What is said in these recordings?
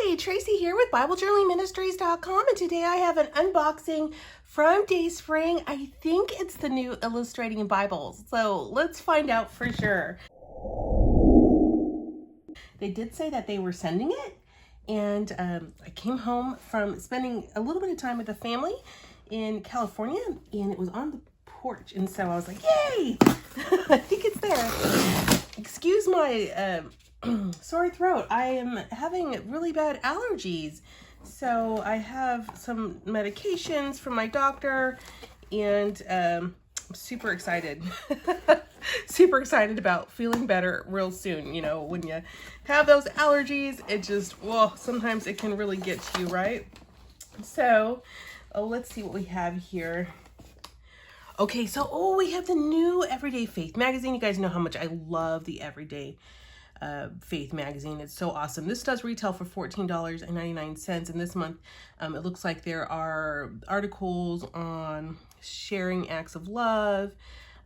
Hi, Tracy here with BibleJournalingMinistries.com, and today I have an unboxing from Dayspring. I think it's the new Illustrating Bibles, so let's find out for sure. They did say that they were sending it, and I came home from spending a little bit of time with the family in California, and it was on the porch, and so I was like, yay! I think it's there. Excuse my sore throat. I am having really bad allergies. So I have some medications from my doctor, and I'm super excited. Super excited about feeling better real soon. You know, when you have those allergies, it just, well, sometimes it can really get to you, right? So let's see what we have here. Okay, so we have the new Everyday Faith magazine. You guys know how much I love the Everyday Faith magazine. It's so awesome. This does retail for $14.99, and this month it looks like there are articles on sharing acts of love,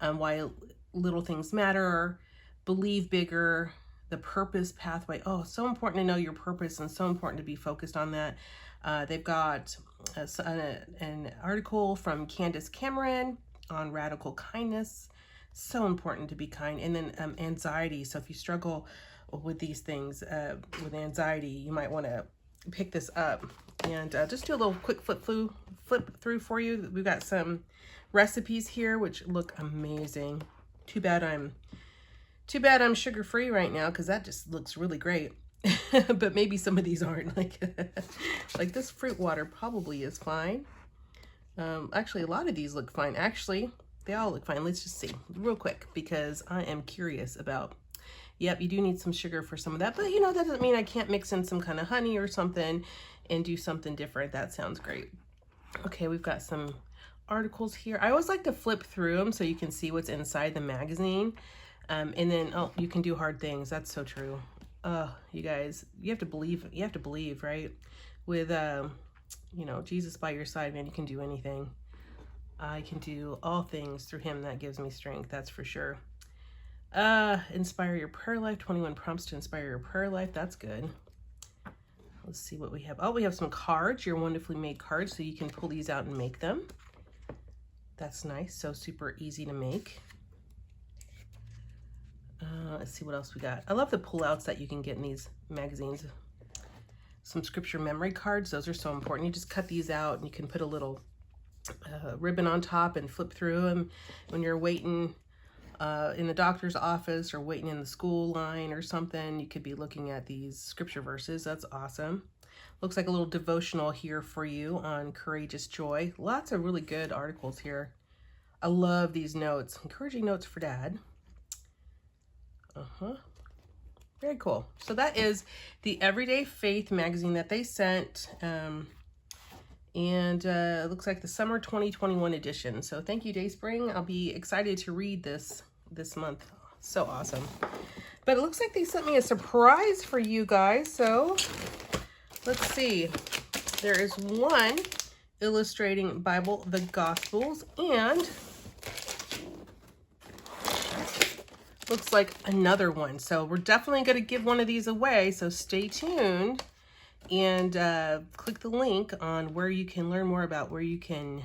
why little things matter, believe bigger, the purpose pathway. Oh, so important to know your purpose and so important to be focused on that. They've got an article from Candace Cameron on radical kindness. So important to be kind. And then anxiety. So if you struggle with these things, with anxiety, you might want to pick this up. And just do a little quick flip through for you. We've got some recipes here which look amazing. Too bad I'm sugar-free right now, because that just looks really great. But maybe some of these aren't. Like this fruit water probably is fine. Actually, a lot of these look fine. Actually, they all look fine. Let's just see real quick, because I am curious about, yep, you do need some sugar for some of that, but you know, that doesn't mean I can't mix in some kind of honey or something and do something different. That sounds great. Okay, we've got some articles here. I always like to flip through them so you can see what's inside the magazine. And then, oh, you can do hard things. That's so true. You guys, you have to believe, right? With, you know, Jesus by your side, man, you can do anything. I can do all things through him that gives me strength. That's for sure. Inspire your prayer life. 21 prompts to inspire your prayer life. That's good. Let's see what we have. Oh, we have some cards, your wonderfully made cards, so you can pull these out and make them. That's nice. So super easy to make. Let's see what else we got. I love the pullouts that you can get in these magazines. Some scripture memory cards. Those are so important. You just cut these out and you can put a little ribbon on top and flip through them when you're waiting in the doctor's office or waiting in the school line or something. You could be looking at these scripture verses. That's awesome. Looks like a little devotional here for you on courageous joy. Lots of really good articles here. I love these notes. Encouraging notes for dad. Very cool. So that is the Everyday Faith magazine that they sent. And it looks like the summer 2021 edition. So thank you, Dayspring. I'll be excited to read this month. So awesome. But it looks like they sent me a surprise for you guys. So let's see. There is one illustrating Bible, the Gospels, and looks like another one. So we're definitely going to give one of these away. So stay tuned and click the link on where you can learn more about where you can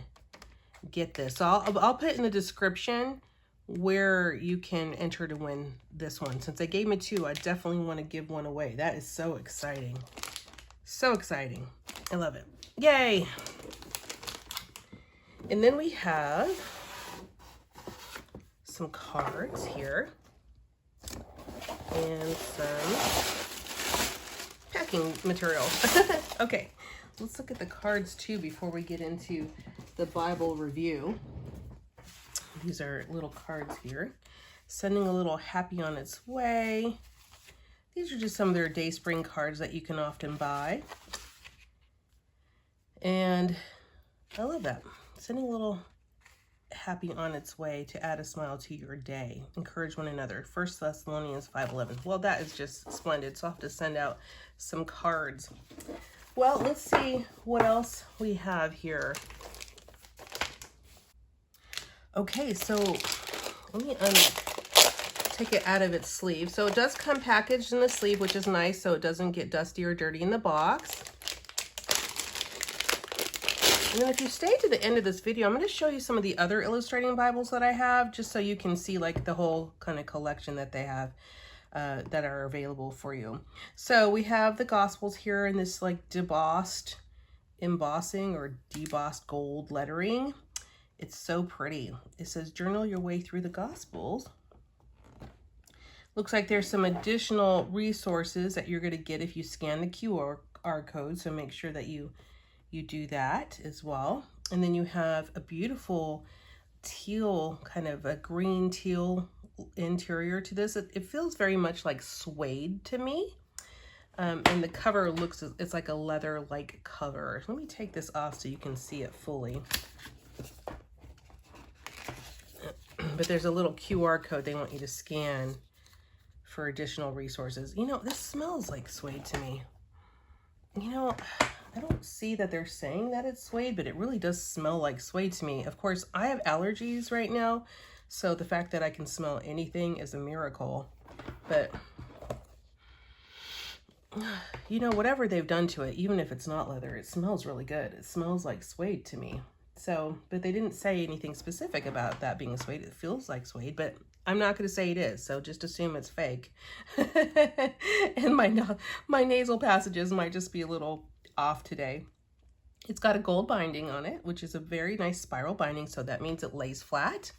get this. So I'll put in the description where you can enter to win this one. Since they gave me two, I definitely want to give one away. That is so exciting. So exciting. I love it. Yay. And then we have some cards here and some packing material. Okay, let's look at the cards too before we get into the Bible review. These are little cards here. Sending a little happy on its way. These are just some of their Dayspring cards that you can often buy. And I love that. Sending a little happy on its way to add a smile to your day. Encourage one another. 1 Thessalonians 5:11. Well, that is just splendid. So I'll have to send out some cards. Well, let's see what else we have here. Okay, so let me take it out of its sleeve. So it does come packaged in the sleeve, which is nice, so it doesn't get dusty or dirty in the box. And then if you stay to the end of this video, I'm going to show you some of the other illustrating Bibles that I have, just so you can see like the whole kind of collection that they have that are available for you. So we have the Gospels here in this like embossing or debossed gold lettering. It's so pretty. It says, journal your way through the Gospels. Looks like there's some additional resources that you're going to get if you scan the QR code, so make sure that you do that as well. And then you have a beautiful teal, kind of a green teal interior to this. It feels very much like suede to me. And the cover looks, it's like a leather-like cover. Let me take this off so you can see it fully. But there's a little QR code they want you to scan for additional resources. You know, this smells like suede to me. You know, I don't see that they're saying that it's suede, but it really does smell like suede to me. Of course, I have allergies right now, so the fact that I can smell anything is a miracle. But, you know, whatever they've done to it, even if it's not leather, it smells really good. It smells like suede to me. So, but they didn't say anything specific about that being suede. It feels like suede, but I'm not going to say it is, so just assume it's fake. And my nasal passages might just be a little off today. It's got a gold binding on it, which is a very nice spiral binding, so that means it lays flat.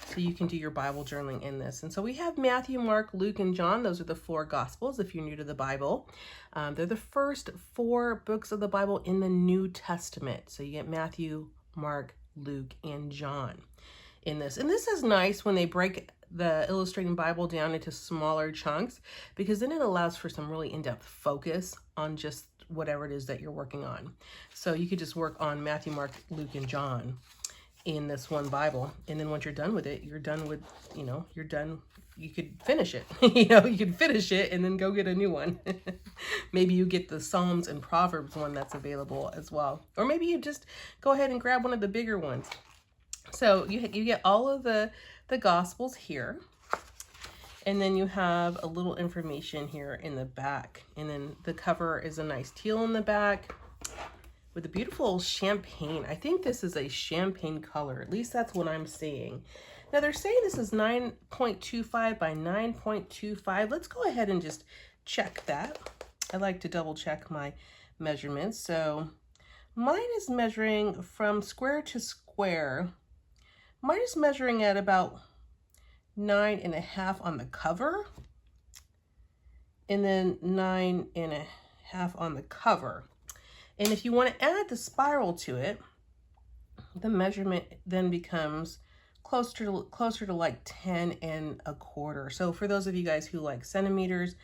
So you can do your Bible journaling in this. And so we have Matthew, Mark, Luke, and John. Those are the 4 Gospels if you're new to the Bible. They're the first 4 books of the Bible in the New Testament. So you get Matthew, Mark, Luke, and John in this. And this is nice when they break the illustrating Bible down into smaller chunks, because then it allows for some really in-depth focus on just whatever it is that you're working on. So you could just work on Matthew, Mark, Luke, and John in this one Bible. And then once you're done with it, you're done with, you know, you're done. You could finish it, you know, you could finish it and then go get a new one. Maybe you get the Psalms and Proverbs one that's available as well. Or maybe you just go ahead and grab one of the bigger ones. So you get all of the Gospels here. And then you have a little information here in the back. And then the cover is a nice teal in the back with a beautiful champagne. I think this is a champagne color. At least that's what I'm seeing. Now they're saying this is 9.25 by 9.25. Let's go ahead and just check that. I like to double check my measurements. So mine is measuring from square to square. Mine is measuring at about 9.5 on the cover, and then 9.5 on the cover. And if you want to add the spiral to it, the measurement then becomes closer to like 10.25. So for those of you guys who like centimeters,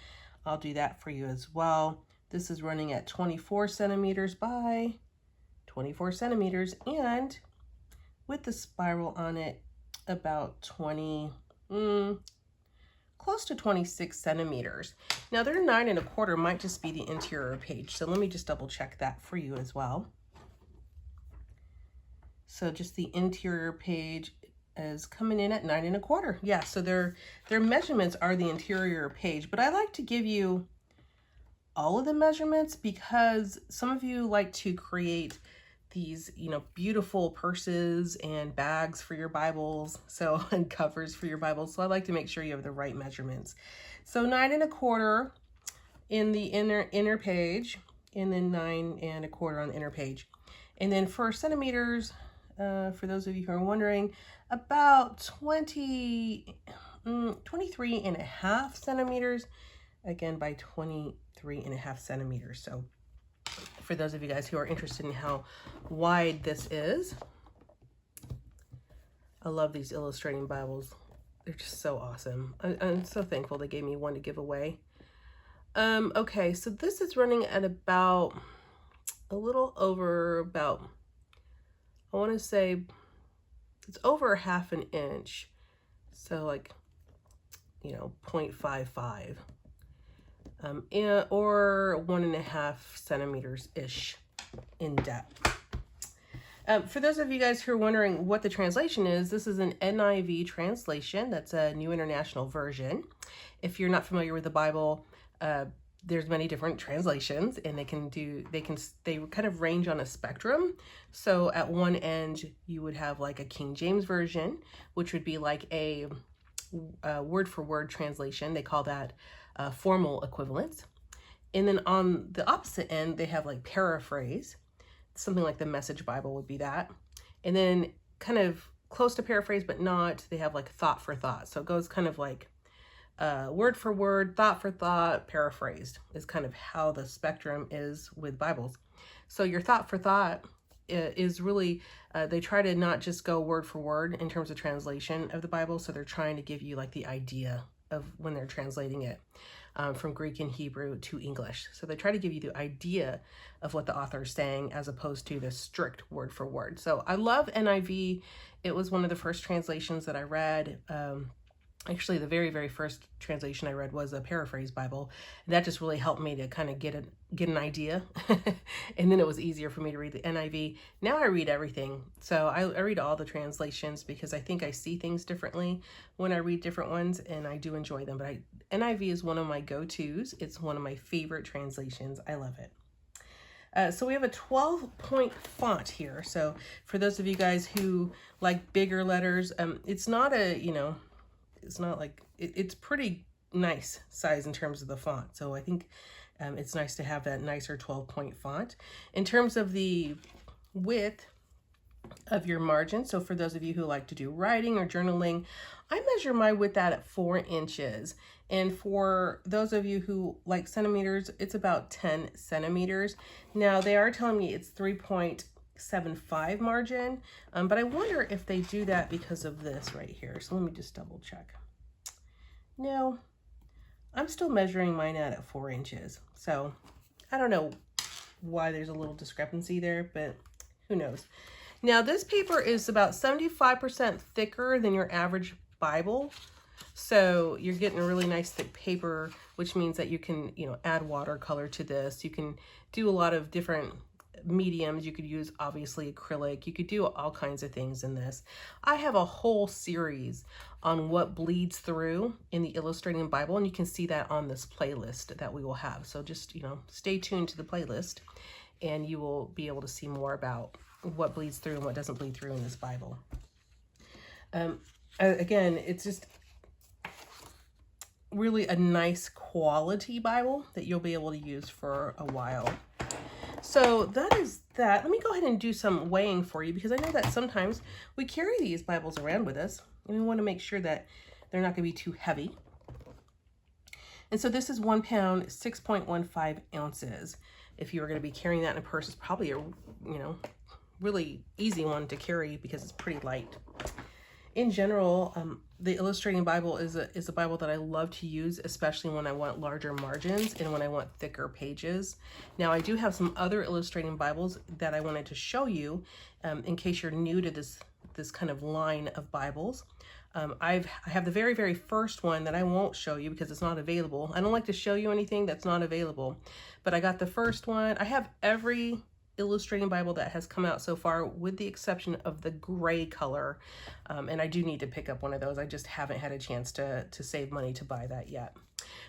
I'll do that for you as well. This is running at 24 centimeters by 24 centimeters, and with the spiral on it, about close to 26 centimeters. Now their 9.25 might just be the interior page. So let me just double check that for you as well. So just the interior page is coming in at 9.25. Yeah, so their measurements are the interior page, but I like to give you all of the measurements because some of you like to create these, you know, beautiful purses and bags for your Bibles, so, and covers for your Bibles. So I like to make sure you have the right measurements. So 9.25 in the inner page, and then 9.25 on the inner page. And then for centimeters, for those of you who are wondering, about 23.5 centimeters, again by 23.5 centimeters. So for those of you guys who are interested in how wide this is, I love these illustrating Bibles. They're just so awesome. I'm so thankful they gave me one to give away. Okay, so this is running at about a little over about, I want to say it's over 1/2 inch. So like, you know, 0.55. Or 1.5 centimeters-ish in depth. For those of you guys who are wondering what the translation is, this is an NIV translation. That's a New International Version. If you're not familiar with the Bible, there's many different translations, and they kind of range on a spectrum. So at one end, you would have like a King James Version, which would be like a word for word translation. They call that formal equivalence. And then on the opposite end, they have like paraphrase. Something like the Message Bible would be that. And then kind of close to paraphrase, but not, they have like thought for thought. So it goes kind of like word for word, thought for thought, paraphrased is kind of how the spectrum is with Bibles. So your thought for thought is really, they try to not just go word for word in terms of translation of the Bible. So they're trying to give you like the idea of when they're translating it. From Greek and Hebrew to English. So they try to give you the idea of what the author is saying as opposed to the strict word for word. So I love NIV. It was one of the first translations that I read. Actually, the very, very first translation I read was a paraphrase Bible. That just really helped me to kind of get an idea. And then it was easier for me to read the NIV. Now I read everything. So I read all the translations because I think I see things differently when I read different ones, and I do enjoy them. But NIV is one of my go-tos. It's one of my favorite translations. I love it. So we have a 12-point font here. So for those of you guys who like bigger letters, it's not a, it's not like, it's pretty nice size in terms of the font. So I think it's nice to have that nicer 12-point font. In terms of the width of your margin, so for those of you who like to do writing or journaling, I measure my width out at 4 inches. And for those of you who like centimeters, it's about 10 centimeters. Now they are telling me it's 3.75 margin, but I wonder if they do that because of this right here. So let me just double check. No, I'm still measuring mine out at 4 inches. So I don't know why there's a little discrepancy there, but who knows. Now this paper is about 75% thicker than your average Bible. So you're getting a really nice thick paper, which means that you can, add watercolor to this. You can do a lot of different mediums. You could use obviously acrylic. You could do all kinds of things in this. I have a whole series on what bleeds through in the Illustrating Bible, and you can see that on this playlist that we will have. So just, stay tuned to the playlist and you will be able to see more about what bleeds through and what doesn't bleed through in this Bible. Again, it's just really a nice quality Bible that you'll be able to use for a while. So that is that. Let me go ahead and do some weighing for you, because I know that sometimes we carry these Bibles around with us and we want to make sure that they're not going to be too heavy. And so this is 1 pound, 6.15 ounces. If you were going to be carrying that in a purse, it's probably a, really easy one to carry because it's pretty light. In general, the Illustrating Bible is a Bible that I love to use, especially when I want larger margins and when I want thicker pages. Now, I do have some other Illustrating Bibles that I wanted to show you in case you're new to this kind of line of Bibles. I have the very, very first one that I won't show you because it's not available. I don't like to show you anything that's not available, but I got the first one. I have every Illustrating Bible that has come out so far, with the exception of the gray color, and I do need to pick up one of those. I just haven't had a chance to save money to buy that yet.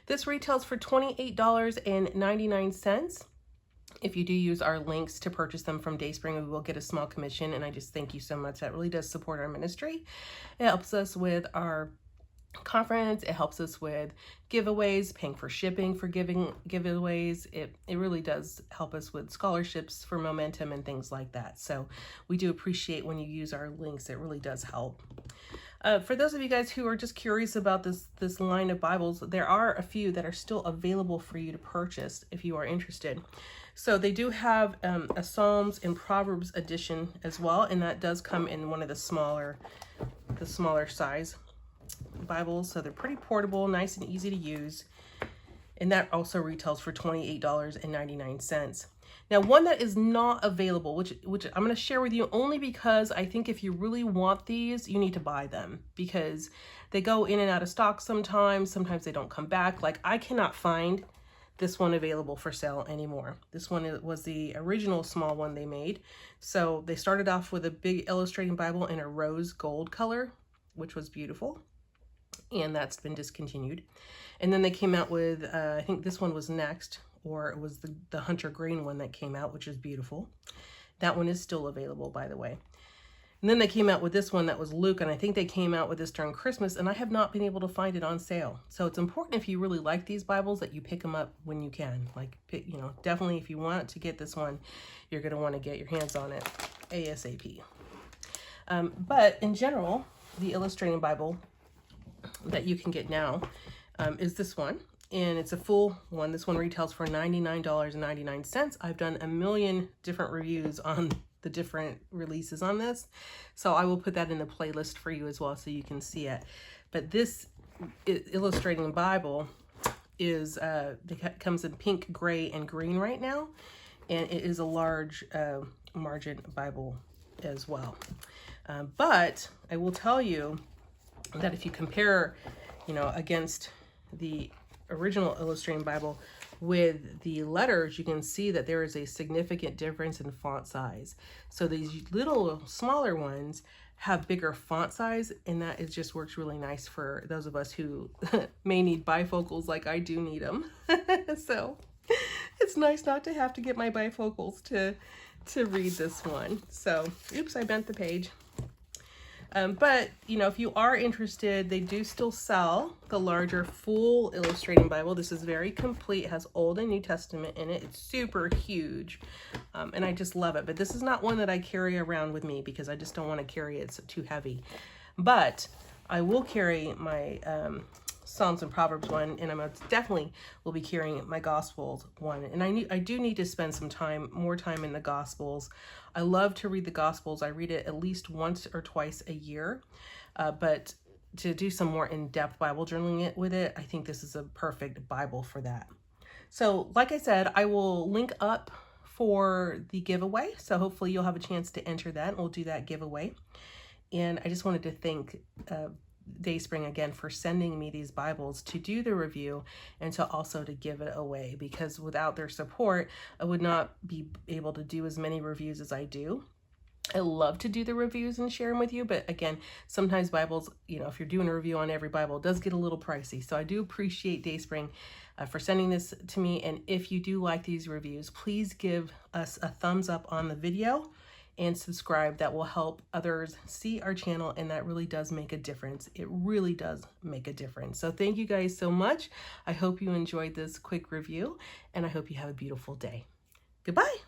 This retails for $28.99. If you do use our links to purchase them from Dayspring, we will get a small commission, and I just thank you so much. That really does support our ministry. It helps us with our conference. It helps us with giveaways, paying for shipping for giveaways. It really does help us with scholarships for Momentum and things like that. So we do appreciate when you use our links. It really does help. For those of you guys who are just curious about this line of Bibles, there are a few that are still available for you to purchase if you are interested. So they do have a Psalms and Proverbs edition as well, and that does come in one of the smaller size Bibles. So they're pretty portable, nice and easy to use, and that also retails for $28.99. Now, one that is not available, which I'm going to share with you only because I think if you really want these, you need to buy them, because they go in and out of stock sometimes they don't come back. Like, I cannot find this one available for sale anymore. This one was the original small one they made. So they started off with a big illustrating Bible in a rose gold color, which was beautiful. And that's been discontinued. And then they came out with, I think this one was next, or it was the hunter green one that came out, which is beautiful. That one is still available, by the way. And then they came out with this one that was Luke, and I think they came out with this during Christmas, and I have not been able to find it on sale. So it's important, if you really like these Bibles, that you pick them up when you can. Like, you know, definitely if you want to get this one, you're going to want to get your hands on it ASAP. But in general, the illustrating Bible that you can get now is this one. And it's a full one. This one retails for $99.99. I've done a million different reviews on the different releases on this, so I will put that in the playlist for you as well, so you can see it. But this illustrating Bible is it comes in pink, gray, and green right now, and it is a large margin Bible as well. But I will tell you that if you compare, you know, against the original illustrating Bible with the letters, you can see that there is a significant difference in font size. So these little smaller ones have bigger font size, and that is just works really nice for those of us who may need bifocals like I do need them. So it's nice not to have to get my bifocals to read this one. So, oops, I bent the page. But, you know, if you are interested, they do still sell the larger full illustrating Bible. This is very complete. It has Old and New Testament in it. It's super huge, and I just love it. But this is not one that I carry around with me because I just don't want to carry it. It's too heavy. But I will carry my Psalms and Proverbs one, and I definitely will be carrying my Gospels one. And I do need to spend some more time in the Gospels. I love to read the Gospels. I read it at least once or twice a year, but to do some more in-depth Bible journaling with it, I think this is a perfect Bible for that. So like I said, I will link up for the giveaway. So hopefully you'll have a chance to enter that, and we'll do that giveaway. And I just wanted to thank Dayspring again for sending me these Bibles to do the review and to also to give it away, because without their support, I would not be able to do as many reviews as I do. I love to do the reviews and share them with you, but again, sometimes Bibles, you know, if you're doing a review on every Bible, it does get a little pricey. So I do appreciate Dayspring for sending this to me. And if you do like these reviews, please give us a thumbs up on the video and subscribe. That will help others see our channel, and that really does make a difference. It really does make a difference. So thank you guys so much. I hope you enjoyed this quick review, and I hope you have a beautiful day. Goodbye.